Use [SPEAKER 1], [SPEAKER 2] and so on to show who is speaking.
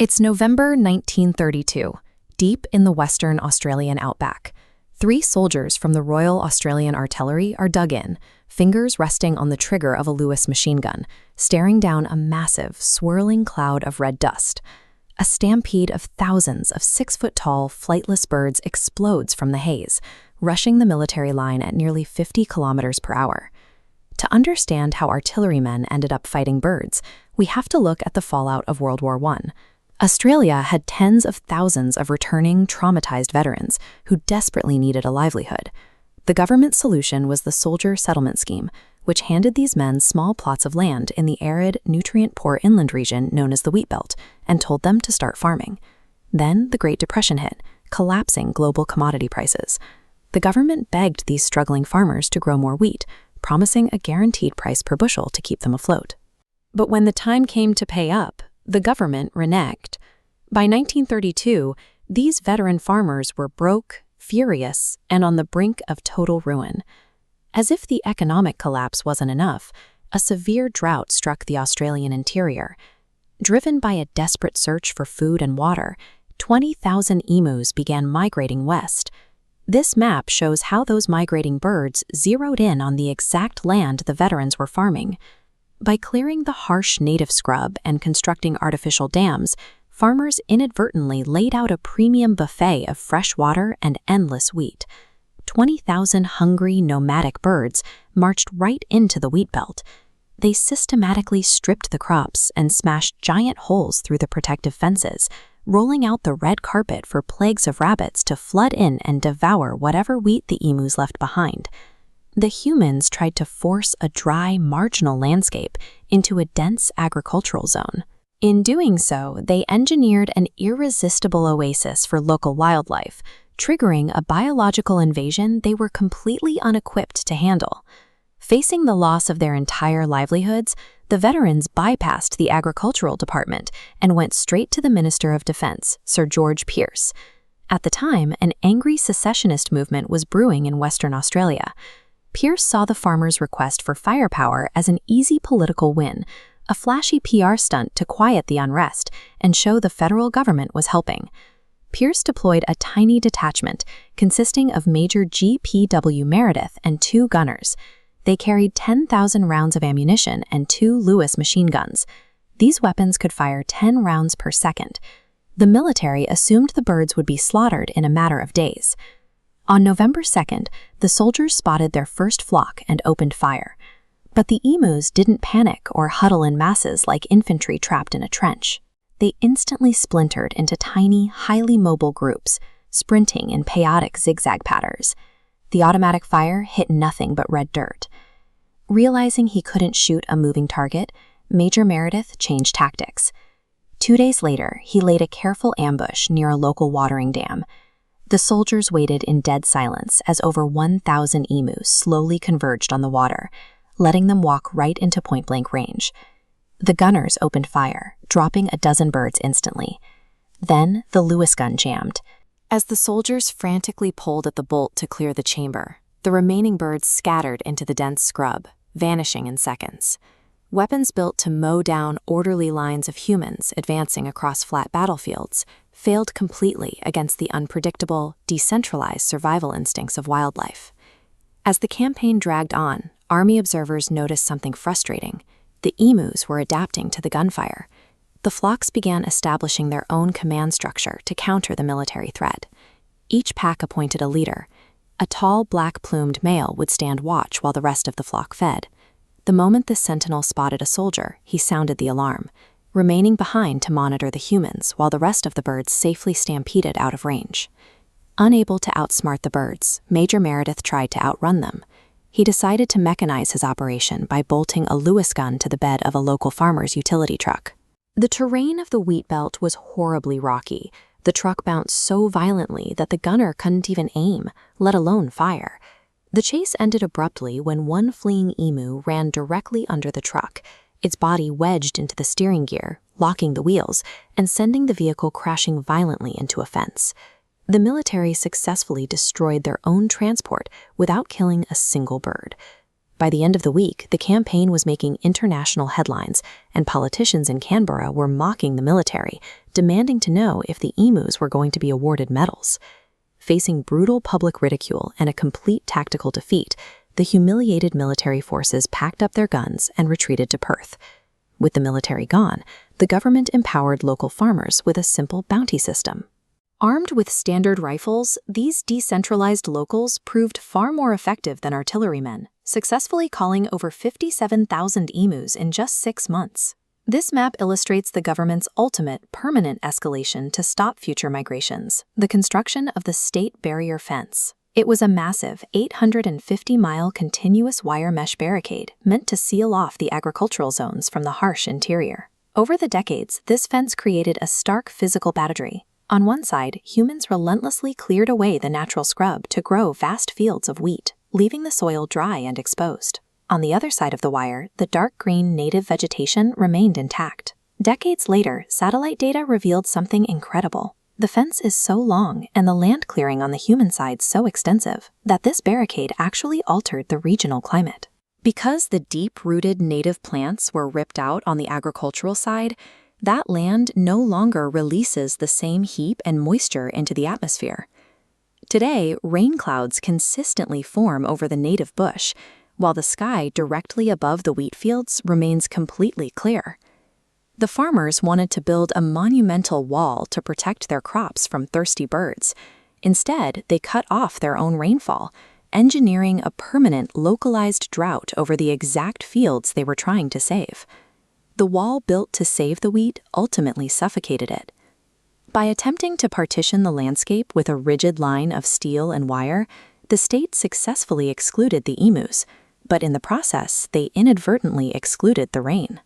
[SPEAKER 1] It's November 1932, deep in the Western Australian outback. 3 soldiers from the Royal Australian Artillery are dug in, fingers resting on the trigger of a Lewis machine gun, staring down a massive, swirling cloud of red dust. A stampede of thousands of 6-foot-tall, flightless birds explodes from the haze, rushing the military line at nearly 50 kilometers per hour. To understand how artillerymen ended up fighting birds, we have to look at the fallout of World War I. Australia had tens of thousands of returning, traumatized veterans who desperately needed a livelihood. The government solution was the soldier settlement scheme, which handed these men small plots of land in the arid, nutrient-poor inland region known as the Wheatbelt and told them to start farming. Then the Great Depression hit, collapsing global commodity prices. The government begged these struggling farmers to grow more wheat, promising a guaranteed price per bushel to keep them afloat. But when the time came to pay up, the government reneged. By 1932, these veteran farmers were broke, furious, and on the brink of total ruin. As if the economic collapse wasn't enough, a severe drought struck the Australian interior. Driven by a desperate search for food and water, 20,000 emus began migrating west. This map shows how those migrating birds zeroed in on the exact land the veterans were farming. By clearing the harsh native scrub and constructing artificial dams, farmers inadvertently laid out a premium buffet of fresh water and endless wheat. 20,000 hungry, nomadic birds marched right into the Wheatbelt. They systematically stripped the crops and smashed giant holes through the protective fences, rolling out the red carpet for plagues of rabbits to flood in and devour whatever wheat the emus left behind. The humans tried to force a dry, marginal landscape into a dense agricultural zone. In doing so, they engineered an irresistible oasis for local wildlife, triggering a biological invasion they were completely unequipped to handle. Facing the loss of their entire livelihoods, the veterans bypassed the agricultural department and went straight to the Minister of Defense, Sir George Pearce. At the time, an angry secessionist movement was brewing in Western Australia. Pearce saw the farmers' request for firepower as an easy political win, a flashy PR stunt to quiet the unrest and show the federal government was helping. Pearce deployed a tiny detachment consisting of Major G.P.W. Meredith and 2 gunners. They carried 10,000 rounds of ammunition and 2 Lewis machine guns. These weapons could fire 10 rounds per second. The military assumed the birds would be slaughtered in a matter of days. On November 2nd, the soldiers spotted their first flock and opened fire. But the emus didn't panic or huddle in masses like infantry trapped in a trench. They instantly splintered into tiny, highly mobile groups, sprinting in chaotic zigzag patterns. The automatic fire hit nothing but red dirt. Realizing he couldn't shoot a moving target, Major Meredith changed tactics. 2 days later, he laid a careful ambush near a local watering dam. The soldiers waited in dead silence as over 1,000 emus slowly converged on the water, letting them walk right into point-blank range. The gunners opened fire, dropping a dozen birds instantly. Then the Lewis gun jammed. As the soldiers frantically pulled at the bolt to clear the chamber, the remaining birds scattered into the dense scrub, vanishing in seconds. Weapons built to mow down orderly lines of humans advancing across flat battlefields failed completely against the unpredictable, decentralized survival instincts of wildlife. As the campaign dragged on, Army observers noticed something frustrating. The emus were adapting to the gunfire. The flocks began establishing their own command structure to counter the military threat. Each pack appointed a leader. A tall, black-plumed male would stand watch while the rest of the flock fed. The moment the sentinel spotted a soldier, he sounded the alarm, remaining behind to monitor the humans while the rest of the birds safely stampeded out of range. Unable to outsmart the birds, Major Meredith tried to outrun them. He decided to mechanize his operation by bolting a Lewis gun to the bed of a local farmer's utility truck. The terrain of the Wheatbelt was horribly rocky. The truck bounced so violently that the gunner couldn't even aim, let alone fire. The chase ended abruptly when one fleeing emu ran directly under the truck, its body wedged into the steering gear, locking the wheels, and sending the vehicle crashing violently into a fence. The military successfully destroyed their own transport without killing a single bird. By the end of the week, the campaign was making international headlines, and politicians in Canberra were mocking the military, demanding to know if the emus were going to be awarded medals. Facing brutal public ridicule and a complete tactical defeat, the humiliated military forces packed up their guns and retreated to Perth. With the military gone, the government empowered local farmers with a simple bounty system. Armed with standard rifles, these decentralized locals proved far more effective than artillerymen, successfully calling over 57,000 emus in just 6 months. This map illustrates the government's ultimate, permanent escalation to stop future migrations: the construction of the State Barrier Fence. It was a massive 850-mile continuous wire mesh barricade meant to seal off the agricultural zones from the harsh interior. Over the decades, this fence created a stark physical boundary. On one side, humans relentlessly cleared away the natural scrub to grow vast fields of wheat, leaving the soil dry and exposed. On the other side of the wire, the dark green native vegetation remained intact. Decades later, satellite data revealed something incredible. The fence is so long and the land clearing on the human side so extensive that this barricade actually altered the regional climate. Because the deep-rooted native plants were ripped out on the agricultural side, that land no longer releases the same heat and moisture into the atmosphere. Today, rain clouds consistently form over the native bush, while the sky directly above the wheat fields remains completely clear. The farmers wanted to build a monumental wall to protect their crops from thirsty birds. Instead, they cut off their own rainfall, engineering a permanent, localized drought over the exact fields they were trying to save. The wall built to save the wheat ultimately suffocated it. By attempting to partition the landscape with a rigid line of steel and wire, the state successfully excluded the emus, but in the process, they inadvertently excluded the rain.